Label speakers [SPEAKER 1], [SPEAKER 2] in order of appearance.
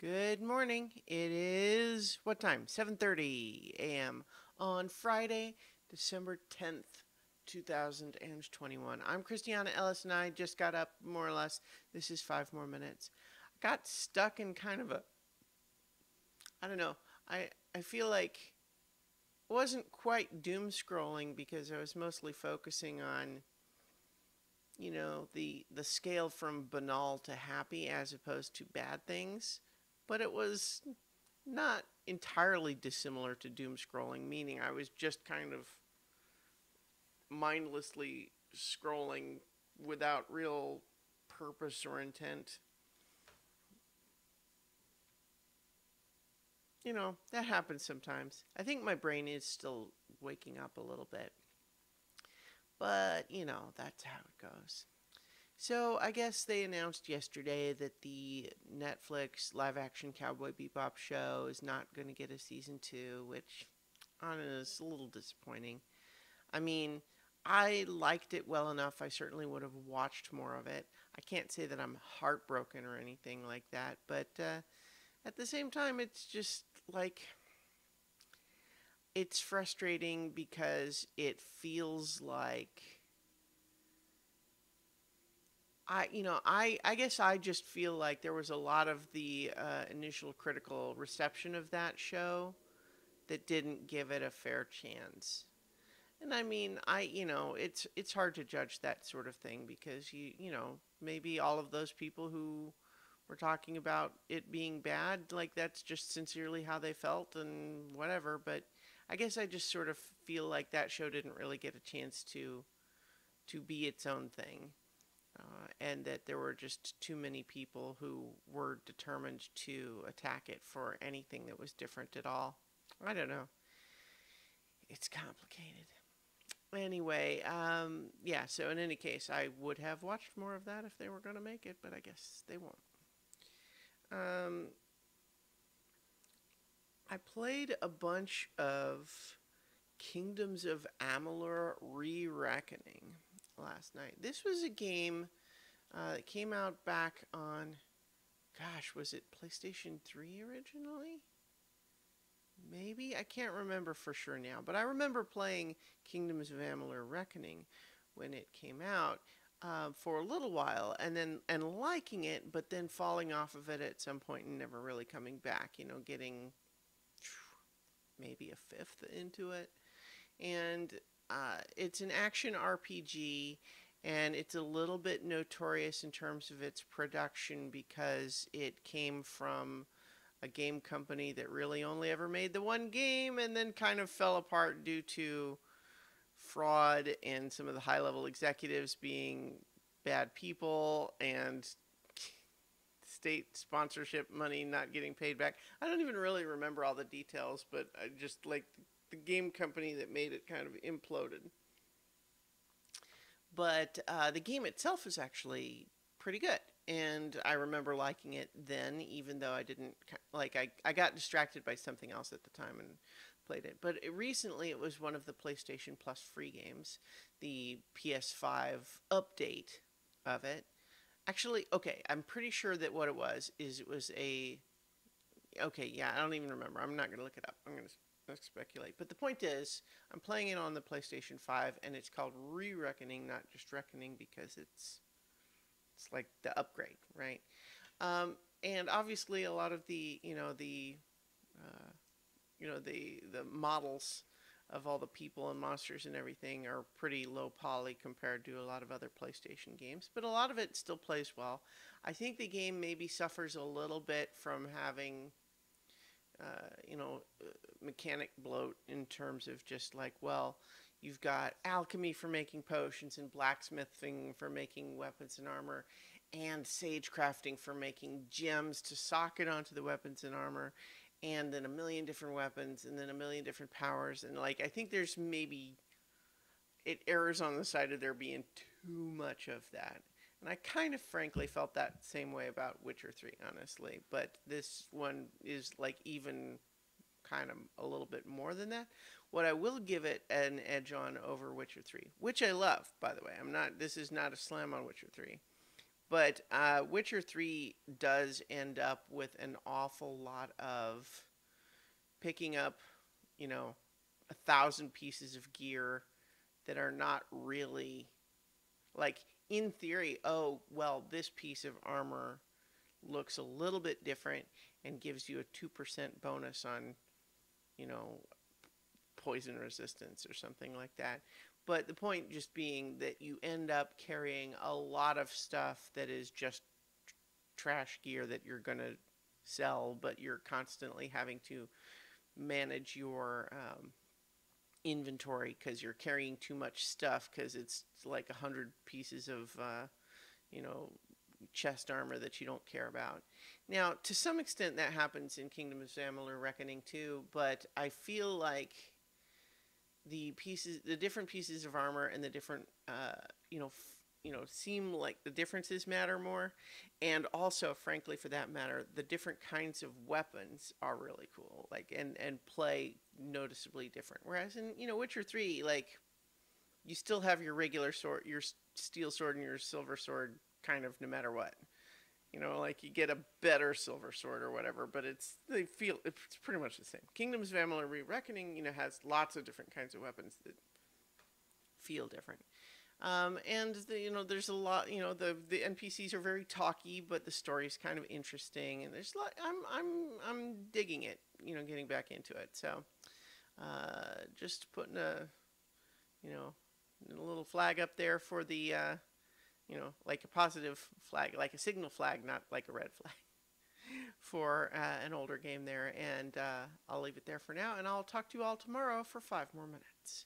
[SPEAKER 1] Good morning. It is what time? 7:30 a.m. on Friday, December 10th, 2021. I'm Christiana Ellis and I just got up more or less. This is 5 more minutes. I got stuck in kind of a I don't know. I feel like it wasn't quite doom scrolling because I was mostly focusing on the scale from banal to happy as opposed to bad things, but it was not entirely dissimilar to doom scrolling, meaning I was just kind of mindlessly scrolling without real purpose or intent. That happens sometimes. I think my brain is still waking up a little bit, but that's how it goes. So I guess they announced yesterday that the Netflix live action Cowboy Bebop show is not going to get a season two, which honestly is a little disappointing. I mean, I liked it well enough. I certainly would have watched more of it. I can't say that I'm heartbroken or anything like that, but at the same time, it's just like it's frustrating because it feels like I guess I just feel like there was a lot of the initial critical reception of that show that didn't give it a fair chance. And I mean, it's hard to judge that sort of thing because maybe all of those people who were talking about it being bad, like that's just sincerely how they felt and whatever, but I guess I just sort of feel like that show didn't really get a chance to be its own thing. And that there were just too many people who were determined to attack it for anything that was different at all. I don't know. It's complicated. Anyway, yeah, so in any case, I would have watched more of that if they were going to make it, but I guess they won't. Um, I played a bunch of Kingdoms of Amalur Re-Reckoning last night. This was a game that came out back on, gosh, was it PlayStation 3 originally? Maybe? I can't remember for sure now, but I remember playing Kingdoms of Amalur Reckoning when it came out for a little while and liking it, but then falling off of it at some point and never really coming back, getting maybe a fifth into it. And it's an action RPG, and it's a little bit notorious in terms of its production because it came from a game company that really only ever made the one game and then kind of fell apart due to fraud and some of the high level executives being bad people and state sponsorship money not getting paid back. I don't even really remember all the details, but I just like the game company that made it kind of imploded. But the game itself is actually pretty good. And I remember liking it then, even though I didn't like. I got distracted by something else at the time and played it. But recently, it was one of the PlayStation Plus free games, the PS5 update of it. Actually, okay, I'm pretty sure that what it was is it was a. Okay, yeah, I don't even remember. I'm not gonna look it up. I'm gonna speculate. But the point is, I'm playing it on the PlayStation 5, and it's called Re-Reckoning, not just Reckoning, because it's like the upgrade, right? And obviously, a lot of the the models of all the people and monsters and everything are pretty low poly compared to a lot of other PlayStation games, but a lot of it still plays well. I think the game maybe suffers a little bit from having mechanic bloat in terms of just like, well, you've got alchemy for making potions and blacksmithing for making weapons and armor and sage crafting for making gems to socket onto the weapons and armor and then a million different weapons and then a million different powers and like I think there's maybe it errs on the side of there being too much of that. And I kind of frankly felt that same way about Witcher 3, honestly. But this one is like even kind of a little bit more than that. What I will give it an edge on over Witcher 3, which I love, by the way. This is not a slam on Witcher 3, But Witcher 3 does end up with an awful lot of picking up, you know, 1,000 pieces of gear that are not really like, in theory, oh, well, this piece of armor looks a little bit different and gives you a 2% bonus on, you know, poison resistance or something like that. But the point just being that you end up carrying a lot of stuff that is just trash gear that you're going to sell, but you're constantly having to manage your inventory because you're carrying too much stuff because it's like 100 pieces of, you know, chest armor that you don't care about. Now, to some extent, that happens in Kingdom of Amalur Reckoning too, but I feel like the different pieces of armor and the different, seem like the differences matter more, and also, frankly, for that matter, the different kinds of weapons are really cool, like and play noticeably different. Whereas in Witcher 3, like you still have your regular sword, your steel sword, and your silver sword, kind of no matter what. Like you get a better silver sword or whatever, but it's pretty much the same. Kingdoms of Amalur Re-Reckoning, has lots of different kinds of weapons that feel different. And there's a lot. The NPCs are very talky, but the story's kind of interesting, and there's a lot. I'm digging it. Getting back into it. So, just putting a little flag up there for the like a positive flag, like a signal flag, not like a red flag, for an older game there. And I'll leave it there for now, and I'll talk to you all tomorrow for 5 more minutes.